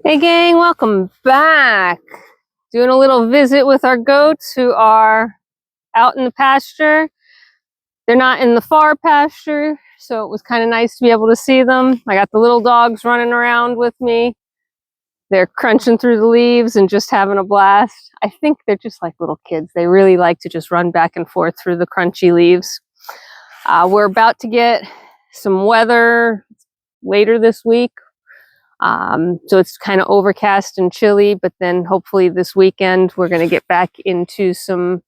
Hey gang, welcome back. Doing a little visit with our goats who are out in the pasture. They're not in the far pasture, so it was kind of nice to be able to see them. I got the little dogs running around with me. They're crunching through the leaves and just having a blast. I think they're just like little kids. They really like to just run back and forth through the crunchy leaves. We're about to get some weather later this week. So it's kind of overcast and chilly, but then hopefully this weekend we're going to get back into some,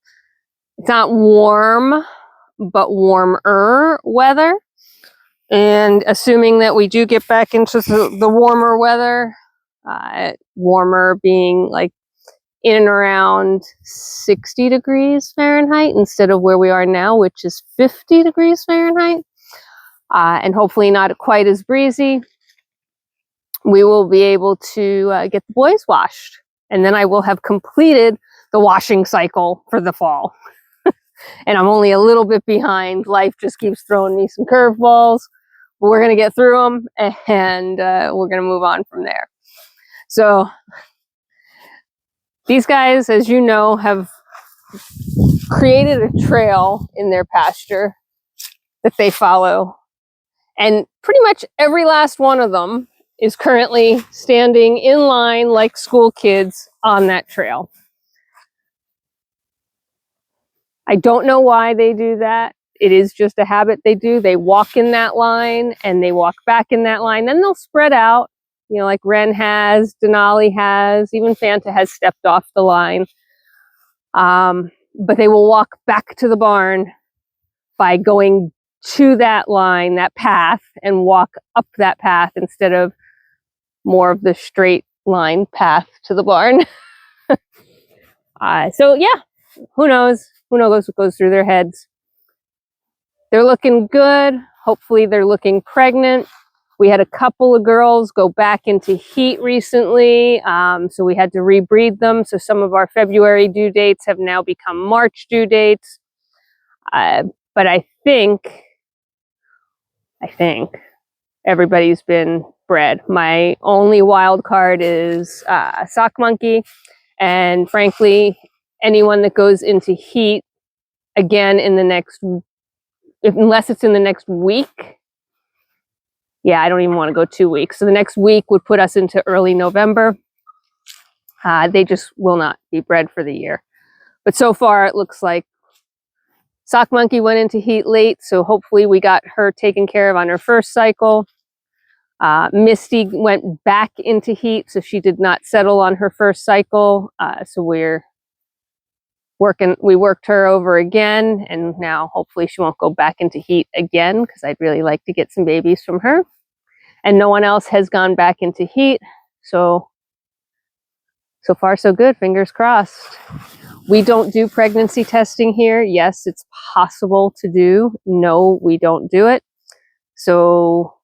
it's not warm, but warmer weather. And assuming that we do get back into the warmer weather, warmer being like in and around 60 degrees Fahrenheit instead of where we are now, which is 50 degrees Fahrenheit. And hopefully not quite as breezy. We will be able to get the boys washed. And then I will have completed the washing cycle for the fall. And I'm only a little bit behind. Life just keeps throwing me some curveballs. But we're going to get through them and we're going to move on from there. So these guys, as you know, have created a trail in their pasture that they follow. And pretty much every last one of them is currently standing in line like school kids on that trail. I don't know why they do that. It is just a habit they do. They walk in that line and they walk back in that line. Then they'll spread out, you know, like Wren has, Denali has, even Fanta has stepped off the line. But they will walk back to the barn by going to that line, that path, and walk up that path instead of more of the straight line path to the barn. So yeah, who knows? Who knows what goes through their heads? They're looking good. Hopefully they're looking pregnant. We had a couple of girls go back into heat recently, so we had to rebreed them. So some of our February due dates have now become March due dates. But I think everybody's been bred. My only wild card is Sock Monkey. And frankly, anyone that goes into heat again in the next, unless it's in the next week, yeah, I don't even want to go 2 weeks. So the next week would put us into early November. They just will not be bred for the year. But so far it looks like Sock Monkey went into heat late, so hopefully we got her taken care of on her first cycle. Misty went back into heat, so she did not settle on her first cycle. So we worked her over again, and now hopefully she won't go back into heat again, because I'd really like to get some babies from her. And no one else has gone back into heat, so far so good, fingers crossed. We don't do pregnancy testing here. Yes, it's possible to do. No, we don't do it. So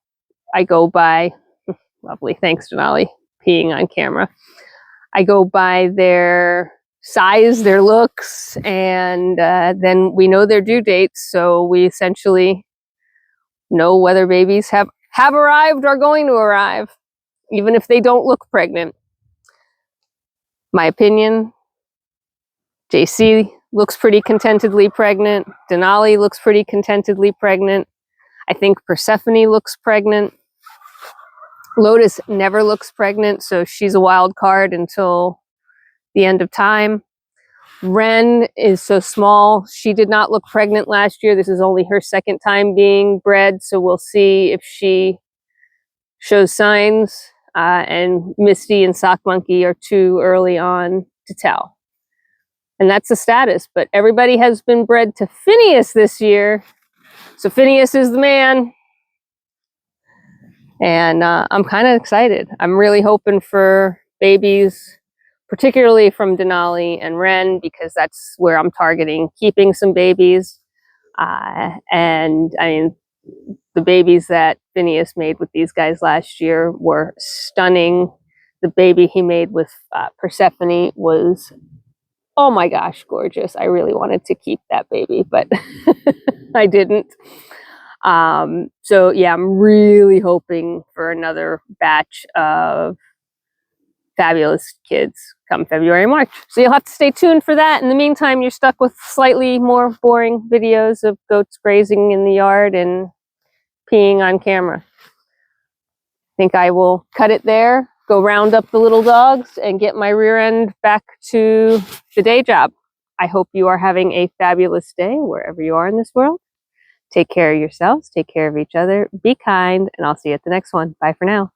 I go by, lovely, thanks Denali, peeing on camera. I go by their size, their looks, and then we know their due dates. So we essentially know whether babies have arrived or going to arrive, even if they don't look pregnant. My opinion, Jacey looks pretty contentedly pregnant. Denali looks pretty contentedly pregnant. I think Persephone looks pregnant. Lotus never looks pregnant, so she's a wild card until the end of time. Wren is so small. She did not look pregnant last year. This is only her second time being bred, so we'll see if she shows signs. And Misty and Sock Monkey are too early on to tell. And that's the status. But everybody has been bred to Phineas this year. So Phineas is the man. And I'm kind of excited. I'm really hoping for babies, particularly from Denali and Wren, because that's where I'm targeting keeping some babies. And I mean, the babies that Phineas made with these guys last year were stunning. The baby he made with Persephone was, oh my gosh, gorgeous. I really wanted to keep that baby, but I didn't. So yeah, I'm really hoping for another batch of fabulous kids come February, March. So you'll have to stay tuned for that. In the meantime, you're stuck with slightly more boring videos of goats grazing in the yard and peeing on camera. I think I will cut it there, go round up the little dogs, and get my rear end back to the day job. I hope you are having a fabulous day wherever you are in this world. Take care of yourselves, take care of each other, be kind, and I'll see you at the next one. Bye for now.